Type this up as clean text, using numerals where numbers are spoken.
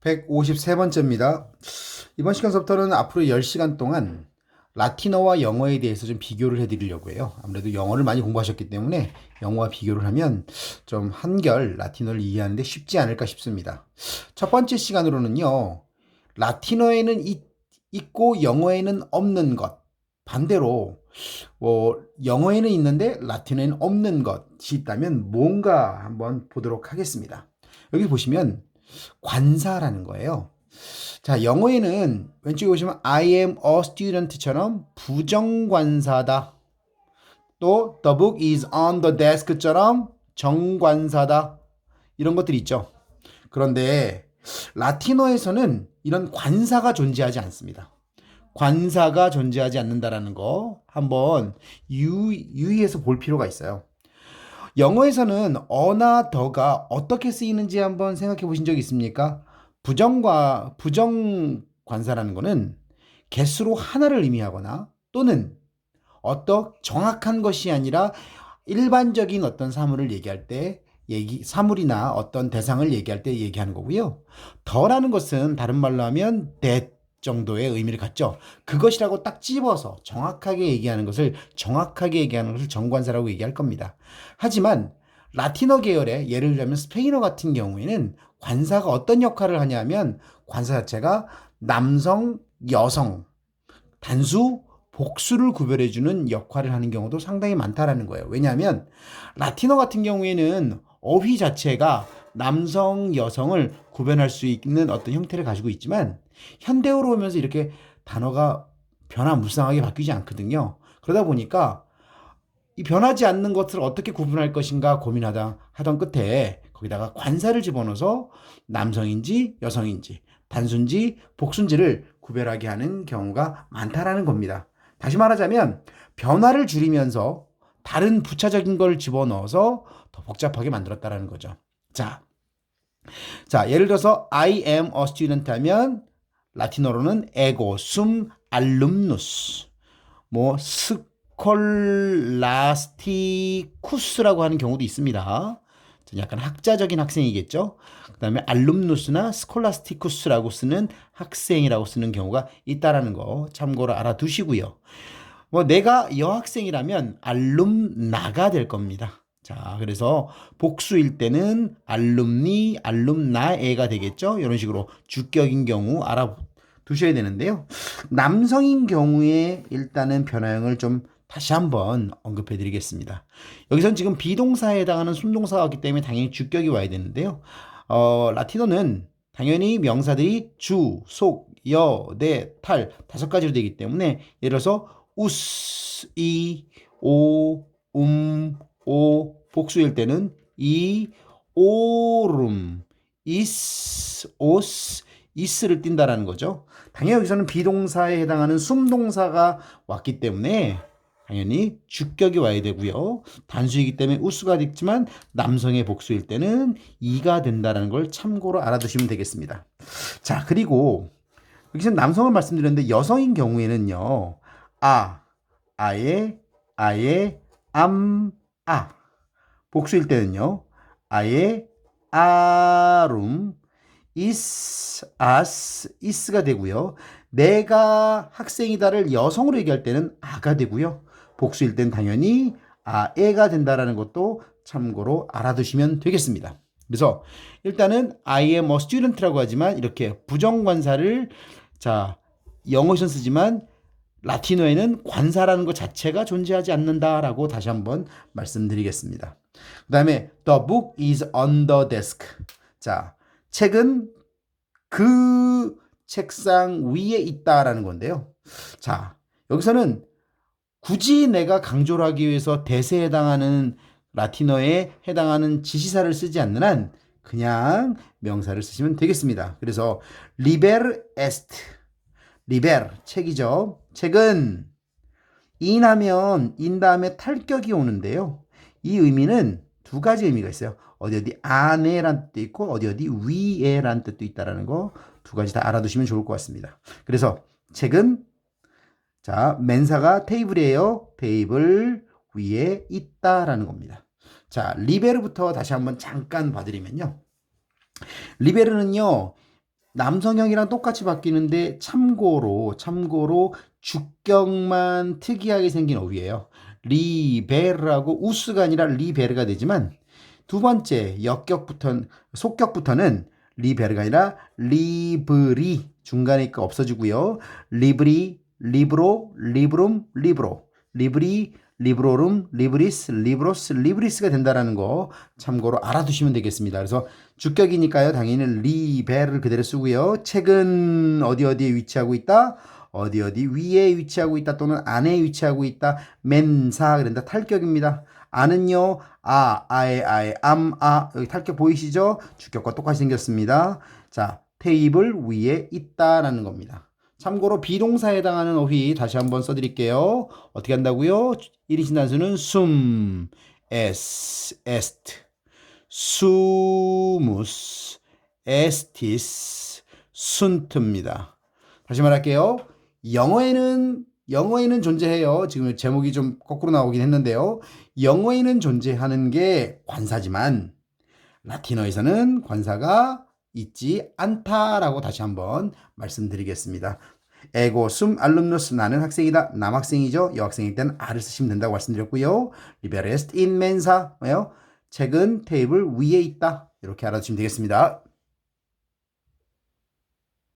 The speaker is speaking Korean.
153번째입니다. 이번 시간서부터는 앞으로 10시간 동안 라틴어와 영어에 대해서 좀 비교를 해드리려고 해요. 아무래도 영어를 많이 공부하셨기 때문에 영어와 비교를 하면 좀 한결 라틴어를 이해하는데 쉽지 않을까 싶습니다. 첫 번째 시간으로는요, 라틴어에는 있고 영어에는 없는 것. 반대로, 영어에는 있는데 라틴어에는 없는 것이 있다면 뭔가 한번 보도록 하겠습니다. 여기 보시면 관사라는 거예요. 자, 영어에는 왼쪽에 보시면 I am a student처럼 부정관사다. 또 the book is on the desk처럼 정관사다. 이런 것들이 있죠. 그런데 라틴어에서는 이런 관사가 존재하지 않습니다. 관사가 존재하지 않는다라는 거 한번 유의해서 볼 필요가 있어요. 영어에서는 어나 더가 어떻게 쓰이는지 한번 생각해 보신 적 있습니까? 부정 관사라는 거는 개수로 하나를 의미하거나 또는 어떤 정확한 것이 아니라 일반적인 어떤 사물을 얘기할 때 사물이나 어떤 대상을 얘기할 때 얘기하는 거고요. 더라는 것은 다른 말로 하면 that 정도의 의미를 갖죠. 그것이라고 딱 집어서 정확하게 얘기하는 것을 정관사라고 얘기할 겁니다. 하지만 라틴어 계열의 예를 들면 스페인어 같은 경우에는 관사가 어떤 역할을 하냐면 관사 자체가 남성, 여성, 단수, 복수를 구별해주는 역할을 하는 경우도 상당히 많다라는 거예요. 왜냐하면 라틴어 같은 경우에는 어휘 자체가 남성, 여성을 구별할 수 있는 어떤 형태를 가지고 있지만 현대어로 오면서 이렇게 단어가 변화무쌍하게 바뀌지 않거든요. 그러다 보니까 이 변하지 않는 것을 어떻게 구분할 것인가 하던 끝에 거기다가 관사를 집어넣어서 남성인지 여성인지 단순지 복순지를 구별하게 하는 경우가 많다라는 겁니다. 다시 말하자면 변화를 줄이면서 다른 부차적인 걸 집어넣어서 더 복잡하게 만들었다라는 거죠. 자, 예를 들어서 I am a student 하면 라틴어로는 에고 숨 알룸누스 뭐 스콜라스티쿠스라고 하는 경우도 있습니다. 약간 학자적인 학생이겠죠. 그 다음에 알룸누스나 스콜라스티쿠스라고 쓰는 학생이라고 쓰는 경우가 있다라는 거 참고로 알아두시고요. 뭐 내가 여학생이라면 알룸나가 될 겁니다. 자, 그래서 복수일 때는 알룸니, 알룸나에가 되겠죠. 이런 식으로 주격인 경우 알아두셔야 되는데요. 남성인 경우에 일단은 변화형을 좀 다시 한번 언급해 드리겠습니다. 여기선 지금 비동사에 해당하는 순동사가 왔기 때문에 당연히 주격이 와야 되는데요. 라틴어는 당연히 명사들이 주, 속, 여, 대, 탈 다섯 가지로 되기 때문에 예를 들어서 우스, 이, 오, 오 복수일 때는 이, 오름, 이스, 오스, 이스를 띈다라는 거죠. 당연히 여기서는 비동사에 해당하는 숨동사가 왔기 때문에 당연히 주격이 와야 되고요. 단수이기 때문에 우수가 됐지만 남성의 복수일 때는 이가 된다는 걸 참고로 알아두시면 되겠습니다. 자, 그리고 여기서 남성을 말씀드렸는데 여성인 경우에는요. 아예, 아. 복수일 때는요. 아예, 아룸, 이스가 되고요. 내가 학생이다를 여성으로 얘기할 때는 아가 되고요. 복수일 땐 당연히 아에가 된다라는 것도 참고로 알아두시면 되겠습니다. 그래서 일단은 I am a student라고 하지만 이렇게 부정관사를 영어에서는 쓰지만 라틴어에는 관사라는 것 자체가 존재하지 않는다라고 다시 한번 말씀드리겠습니다. 그 다음에 The book is on the desk. 자, 책은 그 책상 위에 있다라는 건데요. 자, 여기서는 굳이 내가 강조를 하기 위해서 대세에 해당하는 라틴어에 해당하는 지시사를 쓰지 않는 한 그냥 명사를 쓰시면 되겠습니다. 그래서 liber est, liber 책이죠. 책은 인하면 인 다음에 탈격이 오는데요. 이 의미는 두 가지 의미가 있어요. 어디 안에란 뜻도 있고 어디 위에란 뜻도 있다라는 거 두 가지 다 알아두시면 좋을 것 같습니다. 그래서 책은 맨사가 테이블이에요. 테이블 위에 있다라는 겁니다. 리베르부터 다시 한번 잠깐 봐드리면요. 리베르는요. 남성형이랑 똑같이 바뀌는데 참고로 주격만 특이하게 생긴 어휘예요. 리베르하고 우스가 아니라 리베르가 되지만 두 번째 속격부터는 리베르가 아니라 리브리 중간에 거 없어지고요. 리브리, 리브로, 리브룸, 리브로, 리브리, 리브로룸, 리브리스, 리브로스, 리브리스가 된다라는 거 참고로 알아두시면 되겠습니다. 그래서 주격이니까요. 당연히 리베를 그대로 쓰고요. 책은 어디에 위치하고 있다? 어디 위에 위치하고 있다 또는 안에 위치하고 있다. 맨사 그런다. 탈격입니다. 아는요. 아에 여기 탈격 보이시죠? 주격과 똑같이 생겼습니다. 자, 테이블 위에 있다라는 겁니다. 참고로 비동사에 해당하는 어휘 다시 한번 써드릴게요. 어떻게 한다고요? 1인칭 단수는 에스트, 수무스, 에스티스, 순트입니다. 다시 말할게요. 영어에는 존재해요. 지금 제목이 좀 거꾸로 나오긴 했는데요. 영어에는 존재하는 게 관사지만 라틴어에서는 관사가 있지 않다라고 다시 한번 말씀드리겠습니다. 에고 숨 알룸누스 나는 학생이다. 남학생이죠. 여학생일 때는 R을 쓰시면 된다고 말씀드렸고요. 리베레스트 인 멘사 책은 테이블 위에 있다. 이렇게 알아두시면 되겠습니다.